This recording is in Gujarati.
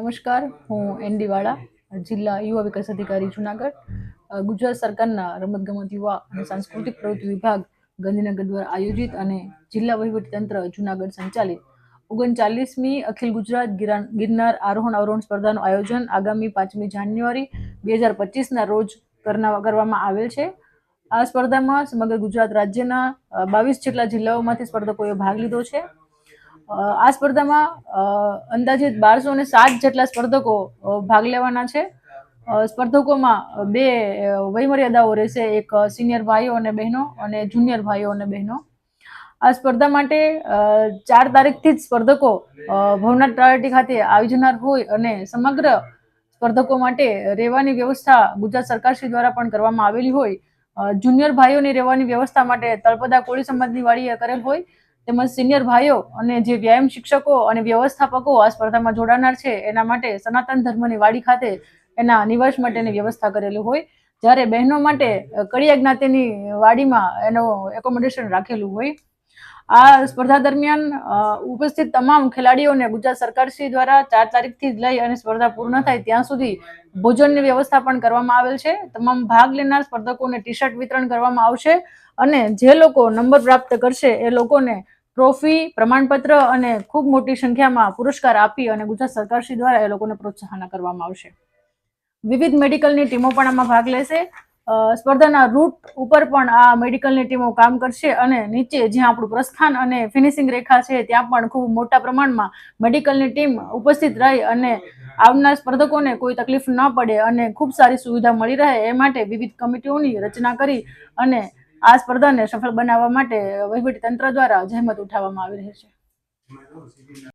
નમસ્કાર, હું એનડી વાળા, જિલ્લા યુવા વિકાસ અધિકારી જુનાગઢ. ગુજરાત સરકારના રમતગમત યુવા અને સાંસ્કૃતિક પ્રવૃત્તિ વિભાગ ગાંધીનગર દ્વારા આયોજિત અને જિલ્લા વહીવટીતંત્ર જુનાગઢ સંચાલિત 39મી અખિલ ગુજરાત ગિરનાર આરોહણ અવરોહણ સ્પર્ધાનું આયોજન આગામી 5મી જાન્યુઆરી 2025ના રોજ કરવામાં આવેલ છે. આ સ્પર્ધામાં સમગ્ર ગુજરાત રાજ્યના 22 જેટલા જિલ્લાઓમાંથી સ્પર્ધકોએ ભાગ લીધો છે. આ સ્પર્ધામાં અંદાજિત 1207 જેટલા સ્પર્ધકો ભાગ લેવાના છે. સ્પર્ધકોમાં 2 વયમર્યાદાઓ રહેશે, એક સિનિયર ભાઈઓ અને બહેનો અને જુનિયર ભાઈઓ અને બહેનો. આ સ્પર્ધા માટે 4 તારીખથી જ સ્પર્ધકો ભવનાથ તળાટી ખાતે આવી જનાર હોય અને સમગ્ર સ્પર્ધકો માટે રહેવાની વ્યવસ્થા ગુજરાત સરકારશ્રી દ્વારા પણ કરવામાં આવેલી હોય. જુનિયર ભાઈઓની રહેવાની વ્યવસ્થા માટે તળપદા કોળી સમાજની વાડીએ કરેલ હોય, તેમજ સિનિયર ભાઈઓ અને જે વ્યાયામ શિક્ષકો અને વ્યવસ્થાપકો આ સ્પર્ધામાં જોડાનાર છે એના માટે સનાતન ધર્મની વાડી ખાતે એના નિવાસ માટેની વ્યવસ્થા કરેલી હોય, જ્યારે બહેનો માટે કડિયા જ્ઞાતિની વાડીમાં એનું એકોમોડેશન રાખેલું હોય. આ સ્પર્ધા દરમિયાન ઉપસ્થિત તમામ ખેલાડીઓને ગુજરાત સરકારશ્રી દ્વારા 4 તારીખથી લઈ અને સ્પર્ધા પૂર્ણ થાય ત્યાં સુધી ભોજનની વ્યવસ્થા પણ કરવામાં આવેલ છે. તમામ ભાગ લેનાર સ્પર્ધકોને ટી-શર્ટ વિતરણ કરવામાં આવશે અને જે લોકો નંબર પ્રાપ્ત કરશે એ લોકોને ટ્રોફી, પ્રમાણપત્ર અને ખૂબ મોટી સંખ્યામાં પુરસ્કાર આપી અને ગુજરાત સરકારશ્રી દ્વારા એ લોકોને પ્રોત્સાહન કરવામાં આવશે. વિવિધ મેડિકલની ટીમો પણ આમાં ભાગ લેશે. સ્પર્ધાના રૂટ ઉપર પણ આ મેડિકલની ટીમો કામ કરશે અને નીચે જ્યાં આપણું પ્રસ્થાન અને ફિનિશિંગ રેખા છે ત્યાં પણ ખૂબ મોટા પ્રમાણમાં મેડિકલની ટીમ ઉપસ્થિત રહી અને આવનાર સ્પર્ધકોને કોઈ તકલીફ ન પડે અને ખૂબ સારી સુવિધા મળી રહે એ માટે વિવિધ કમિટીઓની રચના કરી અને આ સ્પર્ધાને સફળ બનાવવા માટે વહીવટી તંત્ર દ્વારા જહેમત ઉઠાવવામાં આવી રહી છે.